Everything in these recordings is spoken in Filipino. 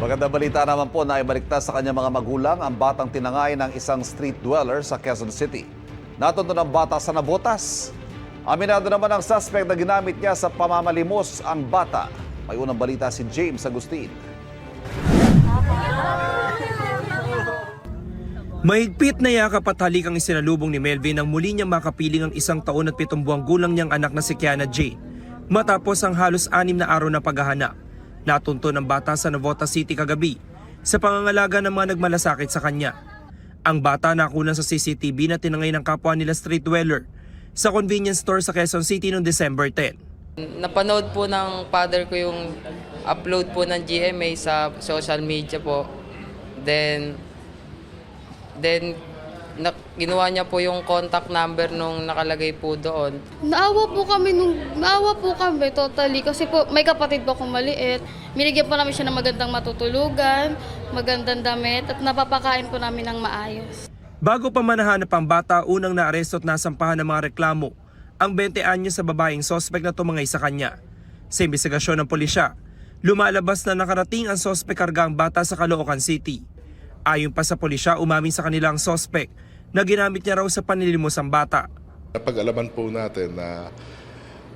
Magandang balita naman po na ibaligtas sa kanyang mga magulang ang batang tinangay ng isang street dweller sa Quezon City. Natuto ng bata sa nabotas. Aminado naman ang suspect na ginamit niya sa pamamalimos ang bata. May unang balita si James Agustin. Mahigpit na yakap at halikang isinalubong ni Melvin nang muli niyang makapiling ang 1 taon at 7 buwang gulang niyang anak na si Kiana Jane. Matapos ang halos 6 na araw na paghahanap, natunto ng bata sa Navotas City kagabi sa pangangalaga ng mga nagmalasakit sa kanya. Ang bata nakunan sa CCTV na tinangay ng kapwa nila street dweller sa convenience store sa Quezon City noong December 10. Napanood po ng father ko yung upload po ng GMA sa social media po. Then ginawa niya po yung contact number nung nakalagay po doon. Naawa po kami totally kasi po may kapatid po akong maliit. Binigyan po namin siya ng magandang matutulugan, magandang damit at napapakain po namin ng maayos. Bago pa manahanap ang bata, unang naaresto at nasampahan ng mga reklamo ang 20 anyos sa babaeng sospek na tumangay sa kanya. Sa imbestigasyon ng pulisya, lumalabas na nakarating ang sospek karga ang bata sa Caloocan City. Ayon pa sa pulisya, umamin sa kanila ang sospek na ginamit niya raw sa panlilimos ang bata. Napag-alaman po natin na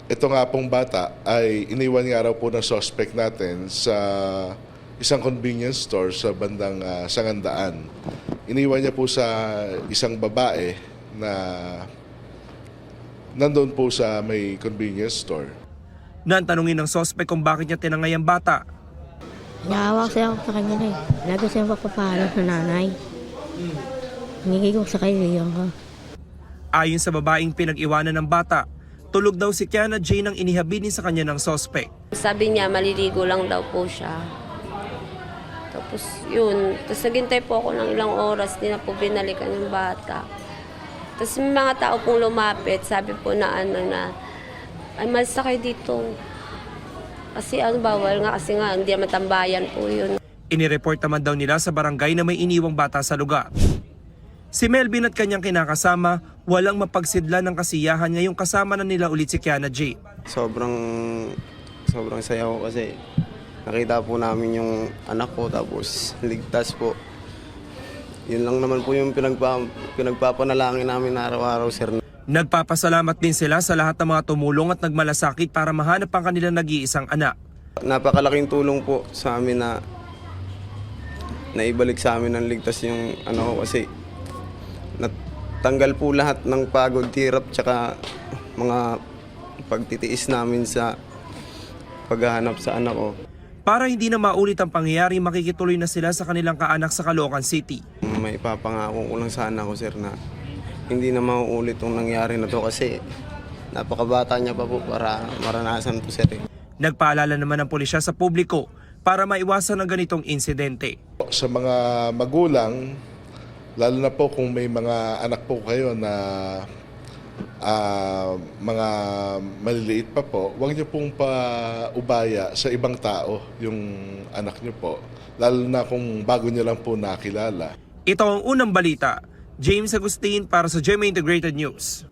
ito nga pong bata ay iniwan nga raw po ng suspect natin sa isang convenience store sa bandang Sangandaan. Iniwan niya po sa isang babae na nandun po sa may convenience store. Nang tanungin ng sospek kung bakit niya tinangay ang bata, Naawa kasi ako sa kanya na eh. Lagi siya mapapalo sa nanay. Hingi ko sa kaibigan ko. ayon sa babaeng pinag-iwanan ng bata, tulog daw si Kiana Jane ang inihabinin sa kanya ng sospek. Sabi niya, maliligo lang daw po siya. Tapos yun, tapos naghintay po ako ng ilang oras, di na po binalikan yung bata. Tapos may mga tao pong lumapit, sabi po na ay malsa kayo dito. Kasi bawal nga, kasi nga hindi naman tambayan po yun. Inireport naman daw nila sa barangay na may iniwang bata sa lugar. Si Melvin at kanyang kinakasama, walang mapagsidla ng kasiyahan ngayong kasama na nila ulit si Kiana Jane. Sobrang saya ko kasi nakita po namin yung anak ko tapos ligtas po. Yun lang naman po yung pinagpapanalangin namin araw-araw, sir. Nagpapasalamat din sila sa lahat ng mga tumulong at nagmalasakit para mahanap ang kanilang nag-iisang anak. Napakalaking tulong po sa amin na naibalik sa amin ng ligtas yung kasi natanggal po lahat ng pagod, hirap, tsaka mga pagtitiis namin sa paghahanap sa anak ko. Para hindi na maulit ang pangyayari, makikituloy na sila sa kanilang kaanak sa Caloocan City. May ipapangako ko lang sa anak ko, sir, na hindi na mauulit yung nangyari na to kasi napakabata niya pa po para maranasan po, sir. Nagpaalala naman ng pulisya sa publiko para maiwasan ang ganitong insidente. Sa mga magulang, lalo na po kung may mga anak po kayo na mga maliliit pa po, huwag niyo pong paubaya sa ibang tao yung anak niyo po, lalo na kung bago niyo lang po nakilala. Ito ang unang balita. James Agustin para sa GMA Integrated News.